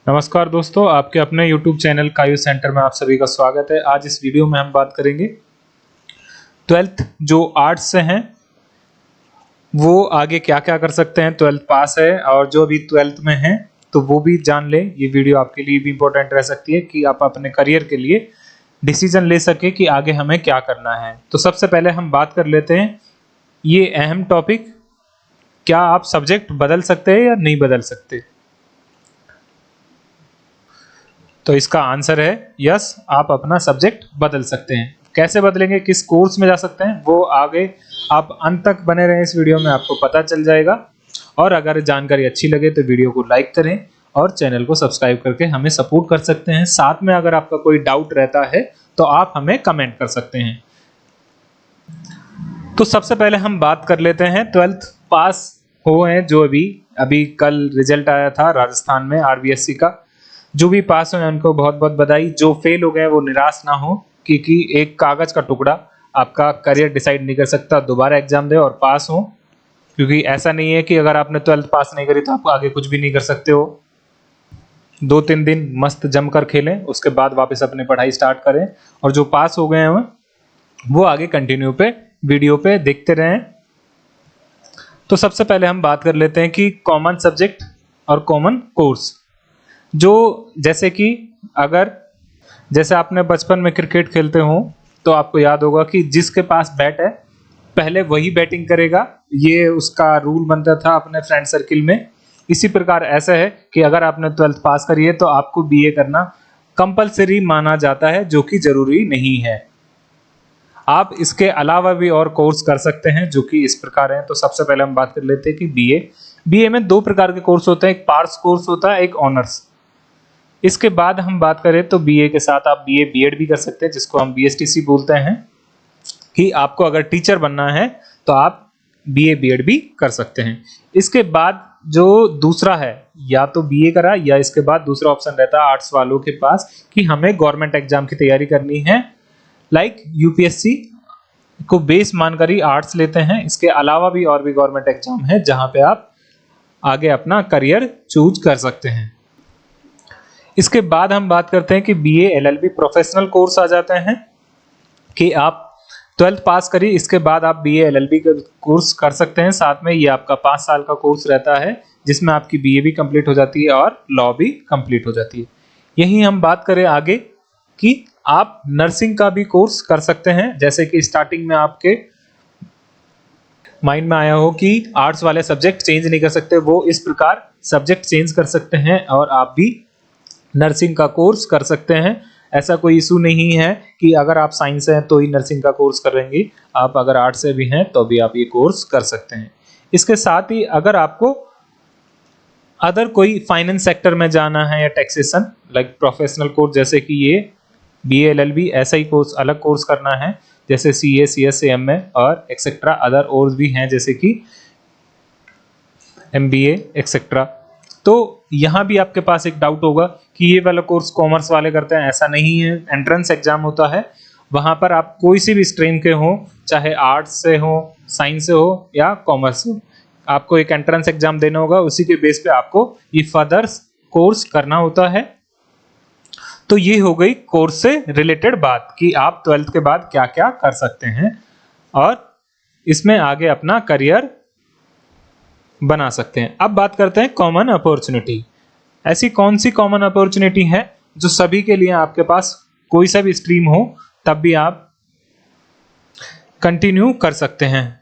नमस्कार दोस्तों, आपके अपने YouTube चैनल कायु सेंटर में आप सभी का स्वागत है। आज इस वीडियो में हम बात करेंगे 12th जो आर्ट्स से हैं वो आगे क्या क्या कर सकते हैं। 12th पास है और जो अभी 12th में हैं तो वो भी जान लें। ये वीडियो आपके लिए भी इम्पोर्टेंट रह सकती है कि आप अपने करियर के लिए डिसीजन ले सके कि आगे हमें क्या करना है। तो सबसे पहले हम बात कर लेते हैं ये अहम टॉपिक, क्या आप सब्जेक्ट बदल सकते हैं या नहीं बदल सकते। तो इसका आंसर है यस, आप अपना सब्जेक्ट बदल सकते हैं। कैसे बदलेंगे, किस कोर्स में जा सकते हैं, वो आगे आप अंत तक बने रहें इस वीडियो में, आपको पता चल जाएगा। और अगर जानकारी अच्छी लगे तो वीडियो को लाइक करें और चैनल को सब्सक्राइब करके हमें सपोर्ट कर सकते हैं। साथ में अगर आपका कोई डाउट रहता है तो आप हमें कमेंट कर सकते हैं। तो सबसे पहले हम बात कर लेते हैं 12th पास हुए हैं जो अभी कल रिजल्ट आया था राजस्थान में आरबीएससी का। जो भी पास हुए उनको बहुत बहुत बधाई। जो फेल हो गए वो निराश ना हो, क्योंकि एक कागज का टुकड़ा आपका करियर डिसाइड नहीं कर सकता। दोबारा एग्जाम दे और पास हो, क्योंकि ऐसा नहीं है कि अगर आपने 12th पास नहीं करी तो आप आगे कुछ भी नहीं कर सकते हो। 2-3 दिन मस्त जमकर खेलें, उसके बाद वापस अपनी पढ़ाई स्टार्ट करें। और जो पास हो गए हैं वो आगे कंटिन्यू पे वीडियो पे देखते रहें। तो सबसे पहले हम बात कर लेते हैं कि कॉमन सब्जेक्ट और कॉमन कोर्स। जो जैसे कि अगर जैसे आपने बचपन में क्रिकेट खेलते हो तो आपको याद होगा कि जिसके पास बैट है पहले वही बैटिंग करेगा, ये उसका रूल बनता था अपने फ्रेंड सर्किल में। इसी प्रकार ऐसा है कि अगर आपने 12th पास करी है तो आपको बीए करना कंपलसरी माना जाता है, जो कि जरूरी नहीं है। आप इसके अलावा भी और कोर्स कर सकते हैं जो कि इस प्रकार हैं। तो सबसे पहले हम बात कर लेते हैं कि बीए में 2 प्रकार के कोर्स होते हैं, एक पार्ट्स कोर्स होता है, एक ऑनर्स। इसके बाद हम बात करें तो बीए के साथ आप बीए बीएड भी कर सकते हैं, जिसको हम बीएसटीसी बोलते हैं। कि आपको अगर टीचर बनना है तो आप बीए बीएड भी कर सकते हैं। इसके बाद जो दूसरा है, या तो बीए करा या इसके बाद दूसरा ऑप्शन रहता है आर्ट्स वालों के पास कि हमें गवर्नमेंट एग्जाम की तैयारी करनी है, लाइक यूपीएससी को बेस मानकर ही आर्ट्स लेते हैं। इसके अलावा भी और भी गवर्नमेंट एग्जाम है जहां पे आप आगे अपना करियर चूज कर सकते हैं। इसके बाद हम बात करते हैं कि बीए एलएलबी प्रोफेशनल कोर्स आ जाते हैं कि आप 12th पास करिए, इसके बाद आप बीए एलएलबी का कोर्स कर सकते हैं। साथ में ये आपका 5 साल का कोर्स रहता है जिसमें आपकी बीए भी कंप्लीट हो जाती है और लॉ भी कंप्लीट हो जाती है। यही हम बात करें आगे कि आप नर्सिंग का भी कोर्स कर सकते हैं। जैसे कि स्टार्टिंग में आपके माइंड में आया हो कि आर्ट्स वाले सब्जेक्ट चेंज नहीं कर सकते, वो इस प्रकार सब्जेक्ट चेंज कर सकते हैं और आप भी नर्सिंग का कोर्स कर सकते हैं। ऐसा कोई इशू नहीं है कि अगर आप साइंस हैं तो ही नर्सिंग का कोर्स करेंगे, आप अगर आर्ट्स से भी हैं तो भी आप ये कोर्स कर सकते हैं। इसके साथ ही अगर आपको अदर कोई फाइनेंस सेक्टर में जाना है या टैक्सेशन लाइक प्रोफेशनल कोर्स, जैसे कि ये बीए एलएलबी ऐसा ही कोर्स अलग कोर्स करना है, जैसे सीए सीएस एमए और एक्सेट्रा अदर और भी हैं जैसे कि एमबीए एक्सेट्रा। तो यहाँ भी आपके पास एक डाउट होगा कि ये वाला कोर्स कॉमर्स वाले करते हैं, ऐसा नहीं है। एंट्रेंस एग्जाम होता है, वहाँ पर आप कोई सी भी स्ट्रीम के हो, चाहे आर्ट्स से हो, साइंस से हो या कॉमर्स से हो, आपको एक एंट्रेंस एग्जाम देना होगा। उसी के बेस पे आपको ये फर्दर कोर्स करना होता है। तो ये हो गई कोर्स से रिलेटेड बात कि आप 12th के बाद क्या क्या कर सकते हैं और इसमें आगे अपना करियर बना सकते हैं। अब बात करते हैं कॉमन अपॉर्चुनिटी। ऐसी कौन सी कॉमन अपॉर्चुनिटी है जो सभी के लिए, आपके पास कोई सा भी स्ट्रीम हो तब भी आप कंटिन्यू कर सकते हैं।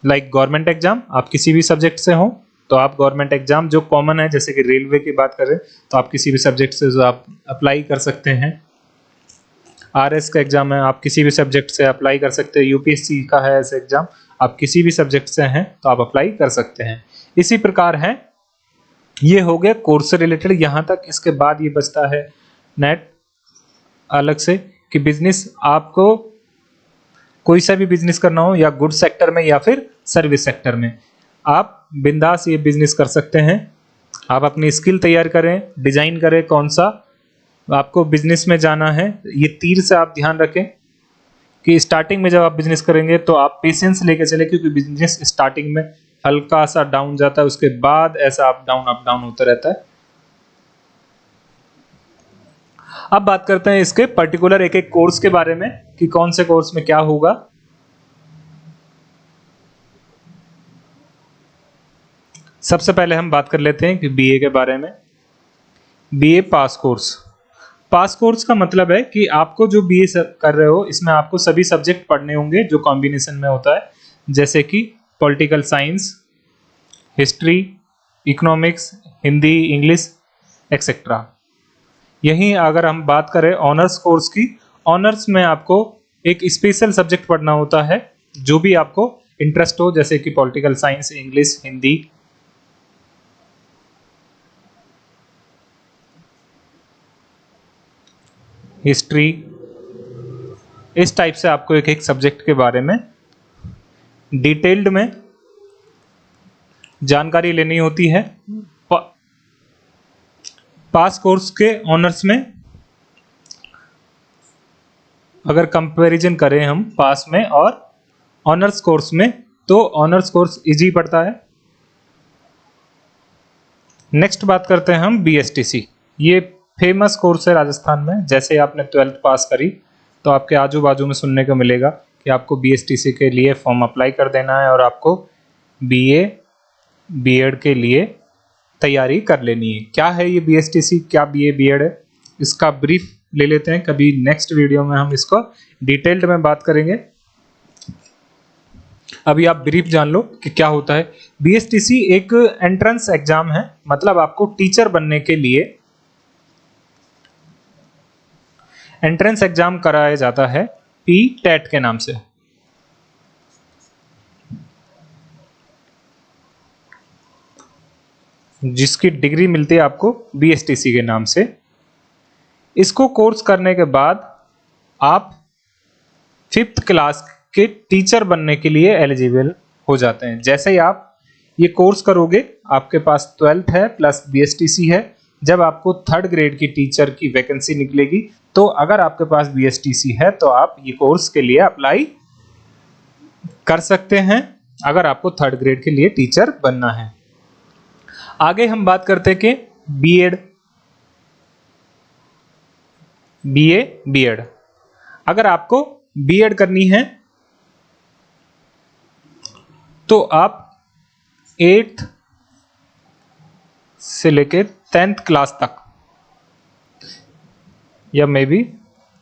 लाइक गवर्नमेंट एग्जाम, आप किसी भी सब्जेक्ट से हो तो आप गवर्नमेंट एग्जाम जो कॉमन है, जैसे कि रेलवे की बात करें तो आप किसी भी सब्जेक्ट से जो आप अप्लाई कर सकते हैं। आरएस का एग्जाम है, आप किसी भी सब्जेक्ट से अप्लाई कर सकते हैं। यूपीएससी का है ऐसे एग्जाम, आप किसी भी सब्जेक्ट से हैं तो आप अप्लाई कर सकते हैं। इसी प्रकार है, ये हो गया कोर्स से रिलेटेड यहाँ तक। इसके बाद ये बचता है नेट अलग से कि बिजनेस, आपको कोई सा भी बिजनेस करना हो या गुड सेक्टर में या फिर सर्विस सेक्टर में, आप बिंदास ये बिजनेस कर सकते हैं। आप अपनी स्किल तैयार करें, डिजाइन करें कौन सा आपको बिजनेस में जाना है। ये तीर से आप ध्यान रखें कि स्टार्टिंग में जब आप बिजनेस करेंगे तो आप पेशेंस लेके चले, क्योंकि बिजनेस स्टार्टिंग में हल्का सा डाउन जाता है, उसके बाद ऐसा अप डाउन होता रहता है। अब बात करते हैं इसके पर्टिकुलर एक एक कोर्स के बारे में कि कौन से कोर्स में क्या होगा। सबसे पहले हम बात कर लेते हैं कि बीए के बारे में। बीए पास कोर्स। पास कोर्स का मतलब है कि आपको जो बीए कर रहे हो इसमें आपको सभी सब्जेक्ट पढ़ने होंगे जो कॉम्बिनेशन में होता है, जैसे कि political science, history, economics, Hindi, English etcetera. यहीं अगर हम बात करें ऑनर्स कोर्स की, ऑनर्स में आपको एक स्पेशल सब्जेक्ट पढ़ना होता है जो भी आपको इंटरेस्ट हो, जैसे कि political science, English, Hindi. History, इस टाइप से आपको एक एक सब्जेक्ट के बारे में डिटेल्ड में जानकारी लेनी होती है। पास कोर्स के ऑनर्स में अगर कंपैरिजन करें हम पास में और ऑनर्स कोर्स में, तो ऑनर्स कोर्स इजी पड़ता है। नेक्स्ट बात करते हैं हम बीएसटीसी। ये फेमस कोर्स है राजस्थान में। जैसे आपने 12th पास करी तो आपके आजू बाजू में सुनने को मिलेगा कि आपको बीएसटीसी के लिए फॉर्म अप्लाई कर देना है और आपको बीए बीएड के लिए तैयारी कर लेनी है। क्या है ये बीएसटीसी, क्या बीए बीएड है, इसका ब्रीफ ले लेते हैं। कभी नेक्स्ट वीडियो में हम इसको डिटेल्ड में बात करेंगे। अभी आप ब्रीफ जान लो कि क्या होता है। बीएसटीसी एक एंट्रेंस एग्जाम है, मतलब आपको टीचर बनने के लिए एंट्रेंस एग्जाम कराया जाता है पी टेट के नाम से। जिसकी डिग्री मिलती है आपको बीएसटीसी के नाम से। इसको कोर्स करने के बाद आप 5th क्लास के टीचर बनने के लिए एलिजिबल हो जाते हैं। जैसे ही आप ये कोर्स करोगे, आपके पास 12th है प्लस बीएसटीसी है, जब आपको 3rd ग्रेड की टीचर की वैकेंसी निकलेगी, तो अगर आपके पास बीएसटीसी है तो आप ये कोर्स के लिए अप्लाई कर सकते हैं, अगर आपको 3rd ग्रेड के लिए टीचर बनना है। आगे हम बात करते हैं कि बीएड, बीए बीएड। अगर आपको बीएड करनी है तो आप 8th से लेके 10th क्लास तक या मे बी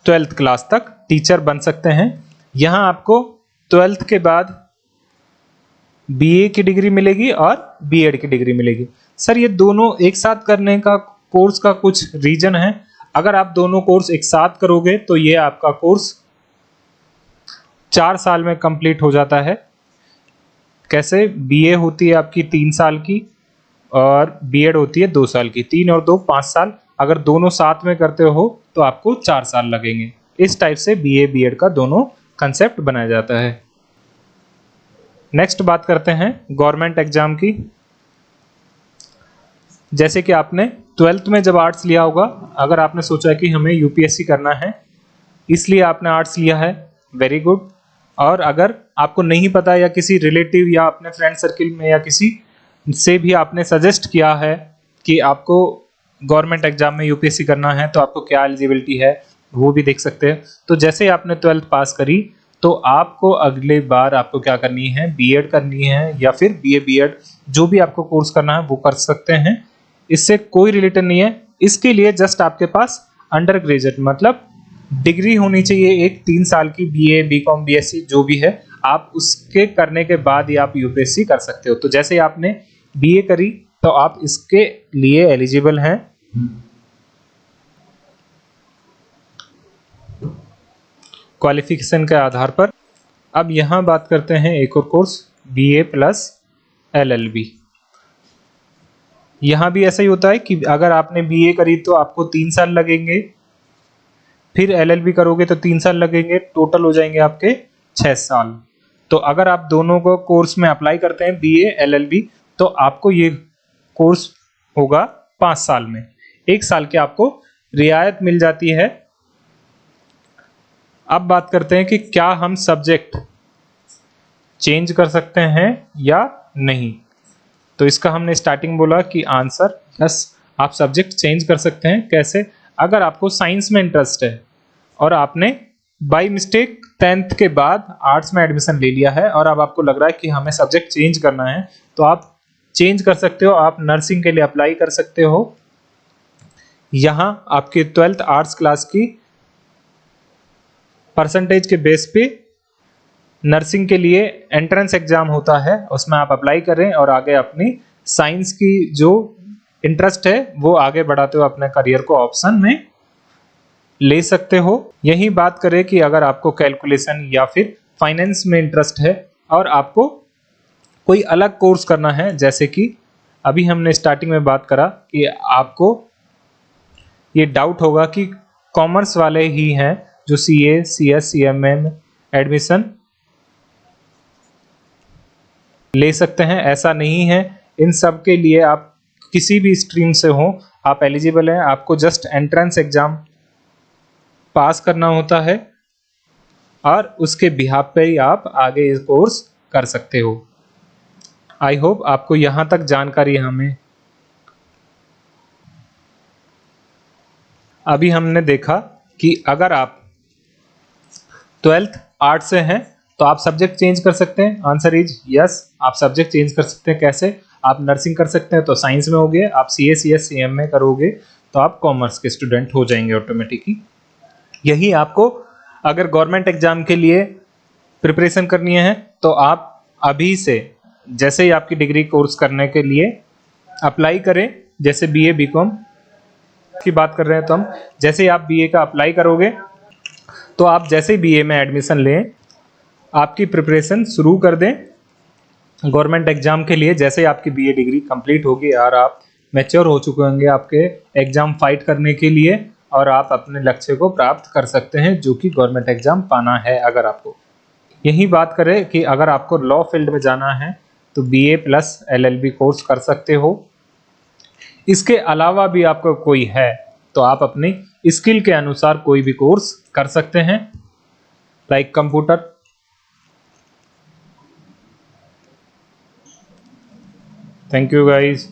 12th क्लास तक टीचर बन सकते हैं। यहां आपको 12th के बाद बीए की डिग्री मिलेगी और बीएड की डिग्री मिलेगी। सर ये दोनों एक साथ करने का कोर्स का कुछ रीजन है। अगर आप दोनों कोर्स एक साथ करोगे तो ये आपका कोर्स 4 साल में कंप्लीट हो जाता है। कैसे? बीए होती है आपकी 3 साल की और बीएड होती है 2 साल की। 3 और 2 5 साल। अगर दोनों साथ में करते हो तो आपको 4 साल लगेंगे। इस टाइप से बीए बीएड का दोनों कंसेप्ट बनाया जाता है। नेक्स्ट बात करते हैं गवर्नमेंट एग्जाम की। जैसे कि आपने 12th में जब आर्ट्स लिया होगा, अगर आपने सोचा कि हमें यूपीएससी करना है इसलिए आपने आर्ट्स लिया है, वेरी गुड। और अगर आपको नहीं पता या किसी रिलेटिव या अपने फ्रेंड सर्किल में या किसी से भी आपने सजेस्ट किया है कि आपको गवर्नमेंट एग्जाम में यूपीएससी करना है तो आपको क्या एलिजिबिलिटी है, वो भी देख सकते हैं। तो जैसे ही आपने 12th पास करी तो आपको अगले बार आपको क्या करनी है, बीएड करनी है या फिर बीए बीएड, जो भी आपको कोर्स करना है वो कर सकते हैं। इससे कोई रिलेटेड नहीं है। इसके लिए जस्ट आपके पास अंडर ग्रेजुएट मतलब डिग्री होनी चाहिए एक 3 साल की, बीए बीकॉम बीएससी जो भी है, आप उसके करने के बाद ही आप यूपीएससी कर सकते हो। तो जैसे आपने बीए करी तो आप इसके लिए एलिजिबल हैं। क्वालिफिकेशन के आधार पर। अब यहां बात करते हैं एक और कोर्स, बीए प्लस एलएलबी। यहां भी ऐसा ही होता है कि अगर आपने बीए करी तो आपको 3 साल लगेंगे, फिर एलएलबी करोगे तो 3 साल लगेंगे, टोटल हो जाएंगे आपके 6 साल। तो अगर आप दोनों को कोर्स में अप्लाई करते हैं बीए एलएलबी, तो आपको ये कोर्स होगा 5 साल में। 1 साल की आपको रियायत मिल जाती है। अब बात करते हैं कि क्या हम सब्जेक्ट चेंज कर सकते हैं या नहीं। तो इसका हमने स्टार्टिंग बोला कि आंसर यस, आप सब्जेक्ट चेंज कर सकते हैं। कैसे? अगर आपको साइंस में इंटरेस्ट है और आपने बाय मिस्टेक 10th के बाद आर्ट्स में एडमिशन ले लिया है और अब आपको लग रहा है कि हमें सब्जेक्ट चेंज करना है, तो आप चेंज कर सकते हो। आप नर्सिंग के लिए अप्लाई कर सकते हो। यहाँ आपके 12th आर्ट्स क्लास की परसेंटेज के बेस पे नर्सिंग के लिए एंट्रेंस एग्जाम होता है, उसमें आप अप्लाई करें और आगे अपनी साइंस की जो इंटरेस्ट है वो आगे बढ़ाते हुए अपने करियर को ऑप्शन में ले सकते हो। यही बात करें कि अगर आपको कैलकुलेशन या फिर फाइनेंस में इंटरेस्ट है और आपको कोई अलग कोर्स करना है, जैसे कि अभी हमने स्टार्टिंग में बात करा कि आपको ये डाउट होगा कि कॉमर्स वाले ही हैं जो CA, CS, CMA में एडमिशन ले सकते हैं, ऐसा नहीं है। इन सब के लिए आप किसी भी स्ट्रीम से हो आप एलिजिबल हैं। आपको जस्ट एंट्रेंस एग्जाम पास करना होता है और उसके बिहाफ पे ही आप आगे इस कोर्स कर सकते हो। आई होप आपको यहाँ तक जानकारी हमें अभी हमने देखा कि अगर आप 12th आर्ट्स से हैं तो आप सब्जेक्ट चेंज कर सकते हैं। आंसर इज यस, आप सब्जेक्ट चेंज कर सकते हैं। कैसे? आप नर्सिंग कर सकते हैं तो साइंस में होगे, आप CA, CS, CM में करोगे तो आप कॉमर्स के स्टूडेंट हो जाएंगे ऑटोमेटिकली। यही आपको अगर गवर्नमेंट एग्जाम के लिए प्रिपरेशन करनी है तो आप अभी से जैसे ही आपकी डिग्री कोर्स करने के लिए अप्लाई करें, जैसे BA BCom की बात कर रहे हैं तो हम जैसे ही आप BA का अप्लाई करोगे तो आप जैसे ही BA में एडमिशन लें आपकी प्रिपरेशन शुरू कर दें गवर्नमेंट एग्जाम के लिए। जैसे ही आपकी BA डिग्री कंप्लीट होगी और आप मैच्योर हो चुके होंगे आपके एग्जाम फाइट करने के लिए और आप अपने लक्ष्य को प्राप्त कर सकते हैं जो कि गवर्नमेंट एग्जाम पाना है। अगर आपको यही बात करें कि अगर आपको लॉ फील्ड में जाना है तो BA प्लस LLB कोर्स कर सकते हो। इसके अलावा भी आपको कोई है तो आप अपनी स्किल के अनुसार कोई भी कोर्स कर सकते हैं, like computer. Thank you guys.